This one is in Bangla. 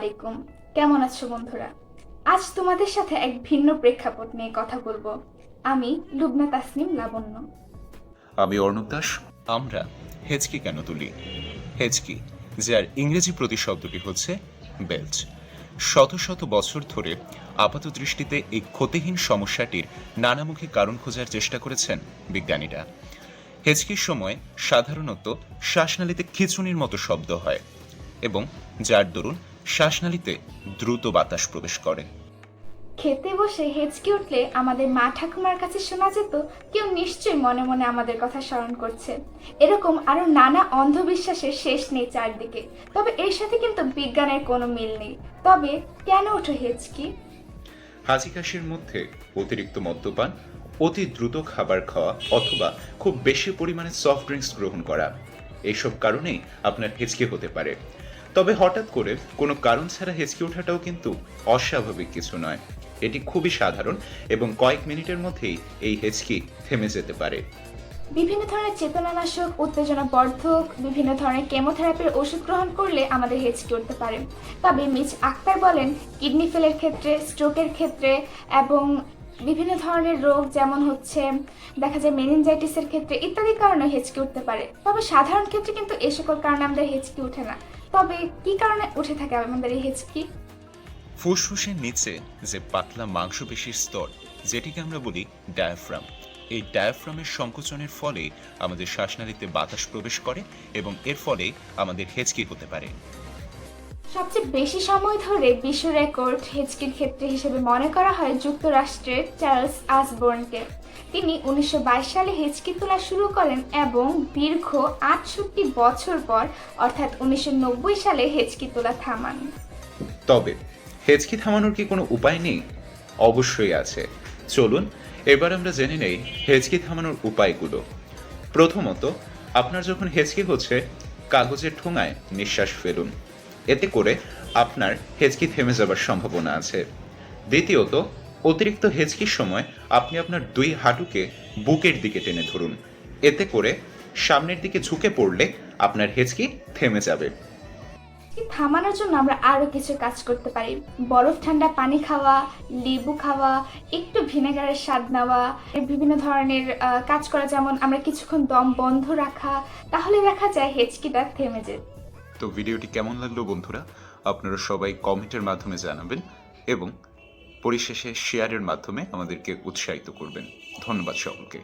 আলাইকুম। কেমন আছো বন্ধুরা? আজ তোমাদের সাথে এক ভিন্ন প্রেক্ষাপট নিয়ে কথা বলবো। আমি লুবনা তাসনিম লাবণ্য। আমি অর্ণব দাস। আমরা হেঁচকি কেন তুলি? হেঁচকি, যার ইংরেজি প্রতিশব্দটি হচ্ছে বেল্চ। শত শত বছর ধরে আপাত দৃষ্টিতে এই ক্ষতিহীন সমস্যাটির নানামুখী কারণ খোঁজার চেষ্টা করেছেন বিজ্ঞানীরা। হেঁচকির সময় সাধারণত শ্বাসনালীতে খিঁচুনির মতো শব্দ হয় এবং যার দরুন শ্বাসনালীতে দ্রুত বাতাস প্রবেশ করে। খেতে বসে হেঁচকি উঠলে আমাদের মা ঠাকুমার কাছে শোনা যেত কেউ নিশ্চয়ই মনে মনে আমাদের কথা স্মরণ করছে। এরকম আরো নানা অন্ধবিশ্বাসের শেষ নেই চারদিকে। তবে এর সাথে কিন্তু বিজ্ঞানের কোনো মিল নেই। তবে কেন ওঠে হেঁচকি? হাঁচি কাশির মধ্যে অতিরিক্ত মদ্যপান, অতি দ্রুত খাবার খাওয়া অথবা খুব বেশি পরিমাণে সফট ড্রিঙ্কস গ্রহণ করা, এইসব কারণেই আপনার হেঁচকি হতে পারে। তবে হঠাৎ করে কোনো কারণ ছাড়া হেঁচকি ওঠাটাও কিন্তু অস্বাভাবিক কিছু নয়। এটি খুবই সাধারণ এবং কয়েক মিনিটের মধ্যেই এই হেঁচকি থেমে যেতে পারে। বিভিন্ন ধরনের চেতনানাশক, উত্তেজনা বর্ধক, বিভিন্ন ধরনের কেমোথেরাপির ওষুধ গ্রহণ করলে আমাদের হেঁচকি উঠতে পারে। তবে মিস আক্তার বলেন, কিডনি ফেলের ক্ষেত্রে, স্ট্রোকের ক্ষেত্রে এবং বিভিন্ন ধরনের রোগ যেমন হচ্ছে দেখা যায় মেনিনজাইটিসের ক্ষেত্রে ইত্যাদি কারণে হেঁচকি উঠতে পারে। তবে সাধারণ ক্ষেত্রে কিন্তু এ সকল কারণে আমাদের হেঁচকি ওঠে না। তবে কি কারণে উঠে থাকে আমাদের এই হেঁচকি? ফুসফুসের নিচে যে পাতলা মাংসপেশির স্তর, যেটিকে আমরা বলি ডায়াফ্রাম, এই ডায়াফ্রামের সংকোচনের ফলে আমাদের শ্বাসনালীতে বাতাস প্রবেশ করে এবং এর ফলে আমাদের হেঁচকি হতে পারে। সবচেয়ে বেশি সময় ধরে বিশ্ব রেকর্ড হেঁচকির ক্ষেত্রে হিসেবে মনে করা হয় যুক্তরাষ্ট্রের চার্লস আসবোর্নকে। তিনি 1922 সালে হেঁচকি তোলা শুরু করেন এবং দীর্ঘ 68 বছর পর অর্থাৎ 1990 সালে হেঁচকি তোলা থামান। তবে হেঁচকি থামানোর কি কোনো উপায় নেই? অবশ্যই আছে। চলুন এবার আমরা জেনে নেই হেঁচকি থামানোর উপায়গুলো। প্রথমত, আপনার যখন হেঁচকি হচ্ছে, কাগজের ঠোঙায় নিঃশ্বাস ফেলুন। এতে করে আপনার হেঁচকি থেমে যাবার সম্ভাবনা আছে। দ্বিতীয়ত, অতিরিক্ত হেঁচকির সময় আপনি আপনার দুই হাঁটুকে বুকের দিকে টেনে ধরুন। এতে করে সামনের দিকে ঝুঁকে পড়লে আপনার হেঁচকি থেমে যাবে। থামানোর জন্য আমরা আরো কিছু কাজ করতে পারি। বরফ ঠান্ডা পানি খাওয়া, লেবু খাওয়া, একটু ভিনেগারের স্বাদ নেওয়া, বিভিন্ন ধরনের কাজ করা, যেমন আমরা কিছুক্ষণ দম বন্ধ রাখা। তাহলে দেখা যায় হেঁচকিটা থেমে যায়। তো ভিডিওটি কেমন লাগলো বন্ধুরা, আপনারা সবাই কমেন্টের মাধ্যমে জানাবেন এবং পরিশেষে শেয়ারের মাধ্যমে আমাদেরকে উৎসাহিত করবেন। ধন্যবাদ সকলকে।